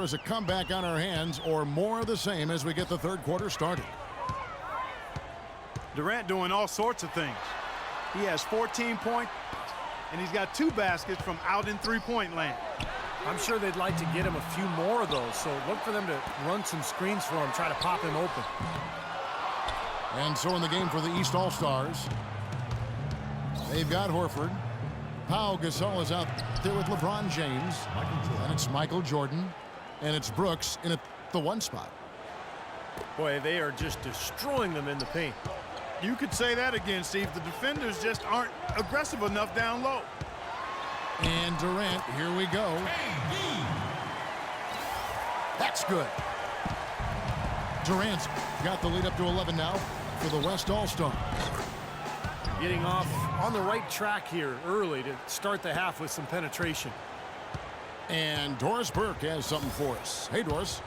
is a comeback on our hands or more of the same as we get the third quarter started. Durant doing all sorts of things. He has 14 points, and he's got 2 baskets from out in three-point land. I'm sure they'd like to get him a few more of those, so look for them to run some screens for him, try to pop him open. And so in the game for the East All-Stars, they've got Horford. Pau Gasol is out there with LeBron James. And it's Michael Jordan. And it's Brooks in the 1 spot. Boy, they are just destroying them in the paint. You could say that again, Steve. The defenders just aren't aggressive enough down low. And Durant, here we go. That's good. Durant's got the lead up to 11 now for the West All-Stars. Getting off on the right track here early to start the half with some penetration. And Doris Burke has something for us. Hey, Doris.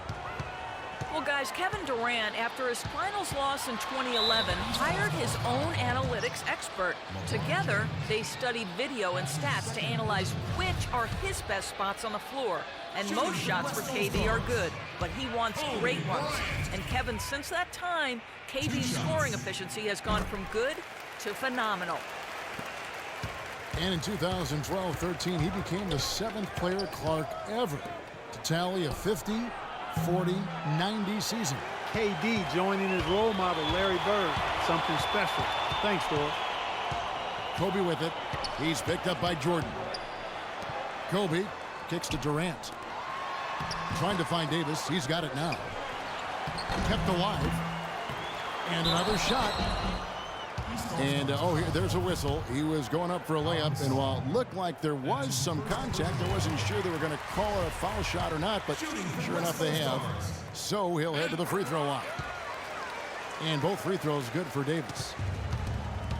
Well, guys, Kevin Durant, after his finals loss in 2011, hired his own analytics expert. Together, they studied video and stats to analyze which are his best spots on the floor. And most shots for KD are good, but he wants great ones. And Kevin, since that time, KD's scoring efficiency has gone from good to phenomenal. And in 2012-13, he became the 7th player, Clark, ever to tally a 50, 40, 90 season. KD joining his role model, Larry Bird. Something special. Thanks, Doris. Kobe with it. He's picked up by Jordan. Kobe kicks to Durant. Trying to find Davis. He's got it now. Kept alive. And another shot. And, there's a whistle. He was going up for a layup, and while it looked like there was some contact, I wasn't sure they were going to call a foul shot or not, but sure enough they have. So he'll head to the free throw line. And both free throws good for Davis.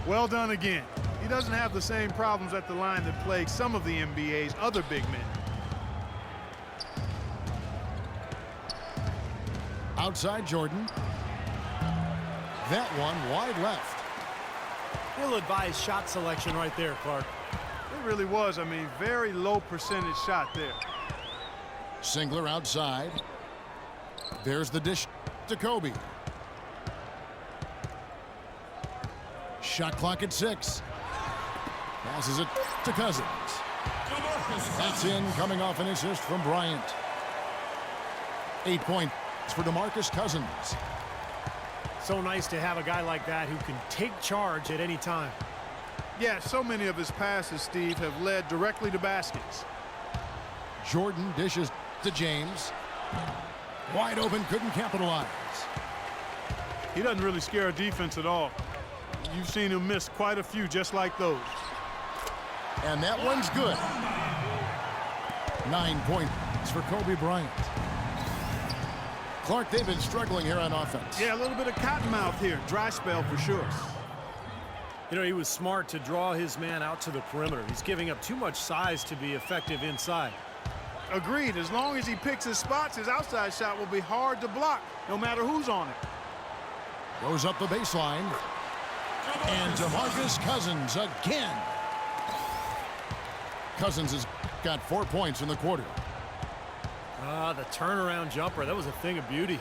Well done again. He doesn't have the same problems at the line that plague some of the NBA's other big men. Outside Jordan. That one wide left. Ill-advised shot selection right there, Clark. It really was. I mean, very low percentage shot there. Singler outside. There's the dish to Kobe. Shot clock at 6. Passes it to Cousins. That's in, coming off an assist from Bryant. 8 points for DeMarcus Cousins. So nice to have a guy like that who can take charge at any time. Yeah, so many of his passes, Steve, have led directly to baskets. Jordan dishes to James. Wide open, couldn't capitalize. He doesn't really scare a defense at all. You've seen him miss quite a few just like those. And that one's good. 9 points for Kobe Bryant. Clark, they've been struggling here on offense. Yeah, a little bit of cottonmouth here. Dry spell for sure. You know, he was smart to draw his man out to the perimeter. He's giving up too much size to be effective inside. Agreed. As long as he picks his spots, his outside shot will be hard to block, no matter who's on it. Goes up the baseline. And DeMarcus Cousins again. Cousins has got 4 points in the quarter. The turnaround jumper, that was a thing of beauty.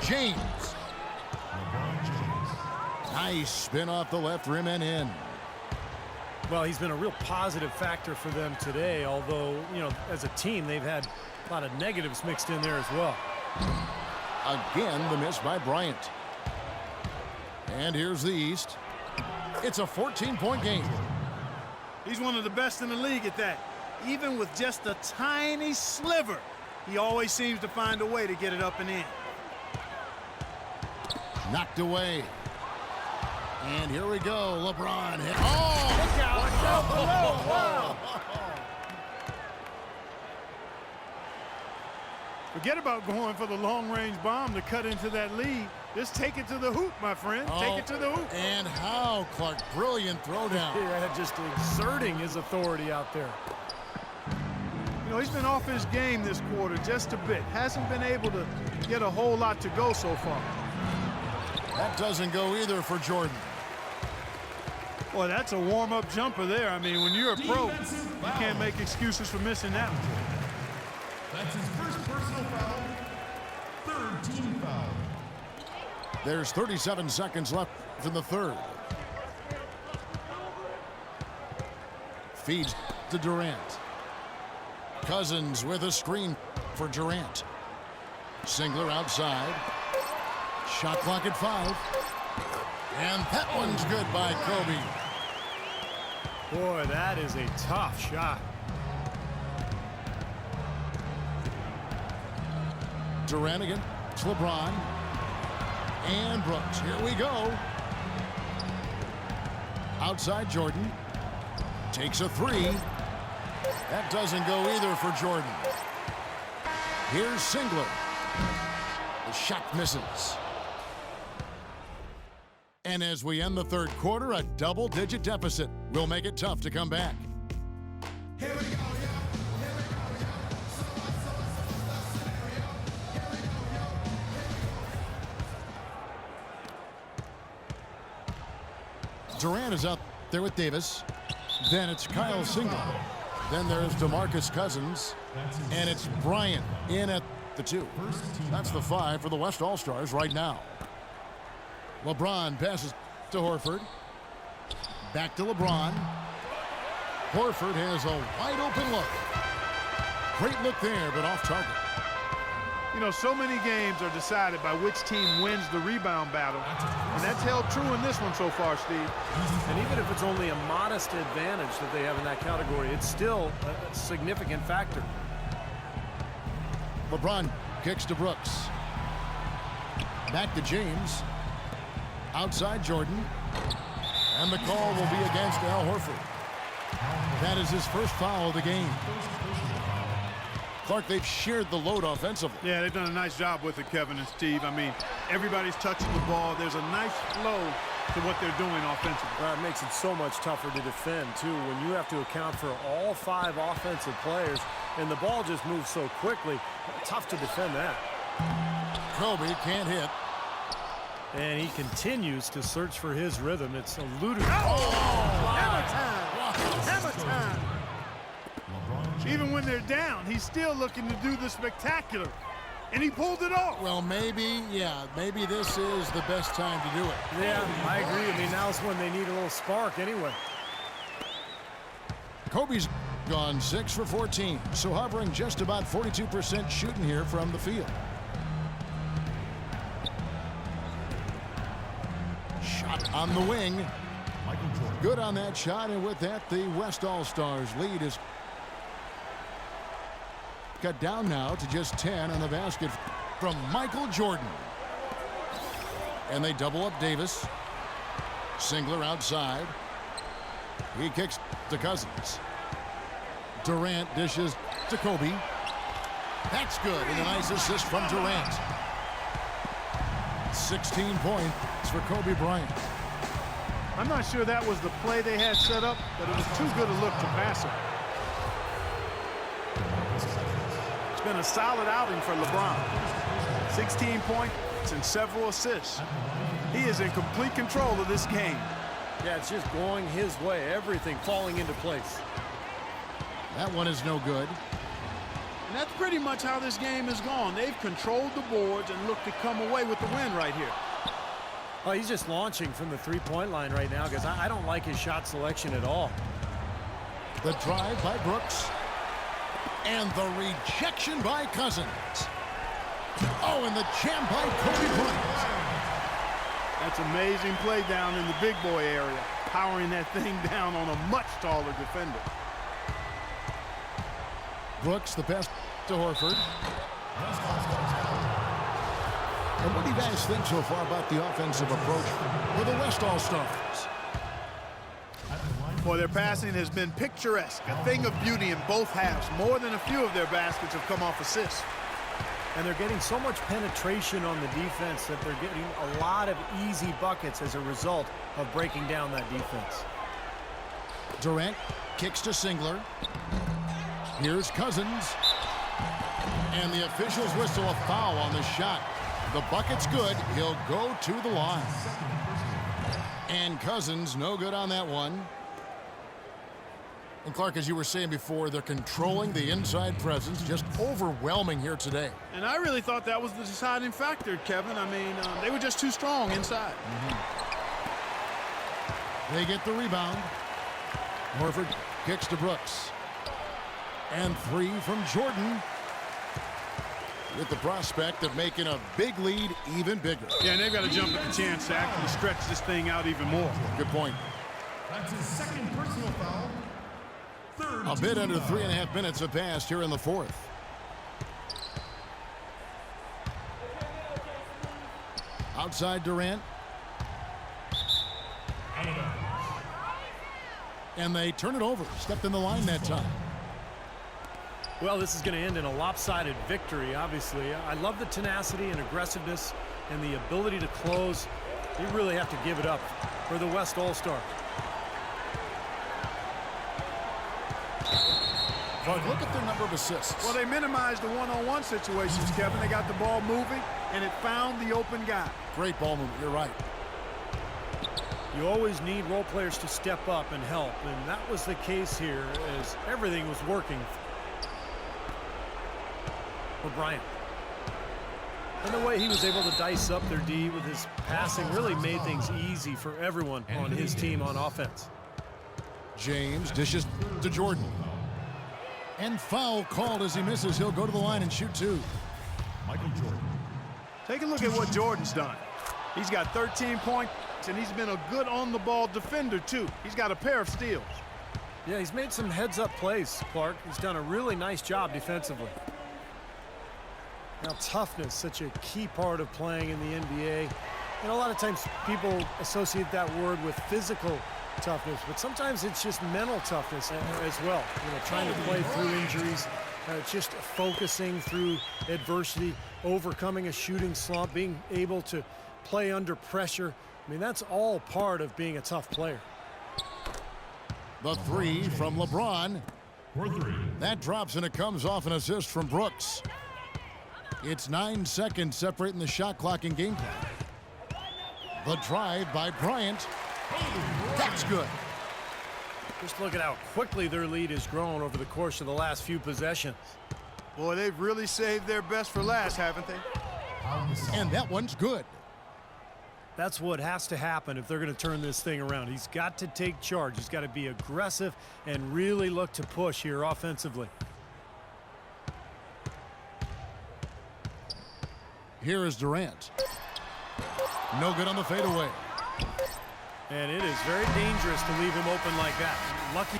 James. Nice spin off the left rim and in. Well, he's been a real positive factor for them today, although, you know, as a team, they've had a lot of negatives mixed in there as well. Again, the miss by Bryant. And here's the East. It's a 14-point game. He's one of the best in the league at that. Even with just a tiny sliver, he always seems to find a way to get it up and in. Knocked away. And here we go. LeBron hit. Oh! Look out! Watch out below! Wow! Forget about going for the long-range bomb to cut into that lead. Just take it to the hoop, my friend. Take it to the hoop. And how, Clark? Brilliant throwdown. Yeah, just exerting his authority out there. You know, he's been off his game this quarter just a bit. Hasn't been able to get a whole lot to go so far. That doesn't go either for Jordan. Boy, that's a warm-up jumper there. I mean, when you're a pro, you can't make excuses for missing that one. That's his first personal foul. Third team foul. There's 37 seconds left in the third. Feeds to Durant. Cousins with a screen for Durant. Singler outside. Shot clock at 5. And that one's good by Kobe. Boy, that is a tough shot. Durant again. It's LeBron. And Brooks. Here we go. Outside Jordan. Takes a 3. That doesn't go either for Jordan. Here's Singler. The shot misses. And as we end the third quarter, a double-digit deficit will make it tough to come back. Here we go, Durant is out there with Davis. Then it's Kyle Singler. Then there's DeMarcus Cousins. And it's Bryant in at the 2. That's the 5 for the West All-Stars right now. LeBron passes to Horford. Back to LeBron. Horford has a wide open look. Great look there, but off target. You know, so many games are decided by which team wins the rebound battle. And that's held true in this one so far, Steve. And even if it's only a modest advantage that they have in that category, it's still a significant factor. LeBron kicks to Brooks. Back to James. Outside Jordan. And the call will be against Al Horford. That is his first foul of the game. Clark, they've shared the load offensively. Yeah, they've done a nice job with it, Kevin and Steve. I mean, everybody's touching the ball. There's a nice flow to what they're doing offensively. It makes it so much tougher to defend, too, when you have to account for all 5 offensive players, and the ball just moves so quickly. Tough to defend that. Kobe can't hit. And he continues to search for his rhythm. It's eluded. Hammer time! Hammer time! Even when they're down, he's still looking to do the spectacular. And he pulled it off. Well, maybe this is the best time to do it. Yeah, I agree. I mean, now's when they need a little spark anyway. Kobe's gone 6 for 14, so hovering just about 42% shooting here from the field. Shot on the wing. Good on that shot, and with that, the West All-Stars lead is cut down now to just 10 on the basket from Michael Jordan. And they double up Davis. Singler outside. He kicks to Cousins. Durant dishes to Kobe. That's good, and a nice assist from Durant. 16 points for Kobe Bryant. I'm not sure that was the play they had set up, but it was too good a look to pass it. It's been a solid outing for LeBron. 16 points and several assists. He is in complete control of this game. Yeah, it's just going his way. Everything falling into place. That one is no good. And that's pretty much how this game has gone. They've controlled the boards and looked to come away with the win right here. Oh, he's just launching from the three-point line right now because I don't like his shot selection at all. The drive by Brooks. And the rejection by Cousins. Oh, and the jam by Kobe Bryant. That's amazing play down in the big boy area, powering that thing down on a much taller defender. Brooks, the pass to Horford. And what do you guys think so far about the offensive approach for the West All-Stars? Boy, their passing has been picturesque, a thing of beauty in both halves. More than a few of their baskets have come off assists. And they're getting so much penetration on the defense that they're getting a lot of easy buckets as a result of breaking down that defense. Durant kicks to Singler. Here's Cousins. And the officials whistle a foul on the shot. The bucket's good. He'll go to the line. And Cousins no good on that one. And Clark, as you were saying before, they're controlling the inside presence, just overwhelming here today. And I really thought that was the deciding factor, Kevin. I mean, they were just too strong inside. They get the rebound. Horford kicks to Brooks. And 3 from Jordan, with the prospect of making a big lead even bigger. Yeah, and they've got to jump at the chance to actually stretch this thing out even more. Good point. That's his second personal foul. Third A bit team under foul. 3.5 minutes have passed here in the fourth. Outside Durant. And they turn it over. Stepped in the line that time. Well, this is going to end in a lopsided victory, obviously. I love the tenacity and aggressiveness and the ability to close. You really have to give it up for the West All-Star. But look at their number of assists. Well, they minimized the one-on-one situations, Kevin. They got the ball moving, and it found the open guy. Great ball movement. You're right. You always need role players to step up and help, and that was the case here as everything was working for Bryant. And the way he was able to dice up their D with his passing really made things easy for everyone on his team on offense. James dishes to Jordan. And foul called as he misses. He'll go to the line and shoot 2. Michael Jordan. Take a look at what Jordan's done. He's got 13 points, and he's been a good on-the-ball defender, too. He's got a pair of steals. Yeah, he's made some heads-up plays, Clark. He's done a really nice job defensively. Now, toughness, such a key part of playing in the NBA. And a lot of times people associate that word with physical toughness, but sometimes it's just mental toughness as well. You know, trying to play through injuries, just focusing through adversity, overcoming a shooting slump, being able to play under pressure. I mean, that's all part of being a tough player. The 3 from LeBron. For 3. That drops, and it comes off an assist from Brooks. It's 9 seconds separating the shot clock and game clock. The drive by Bryant. That's good. Just look at how quickly their lead has grown over the course of the last few possessions. Boy, they've really saved their best for last, haven't they? And that one's good. That's what has to happen if they're going to turn this thing around. He's got to take charge. He's got to be aggressive and really look to push here offensively. Here is Durant. No good on the fadeaway. And it is very dangerous to leave him open like that. Lucky.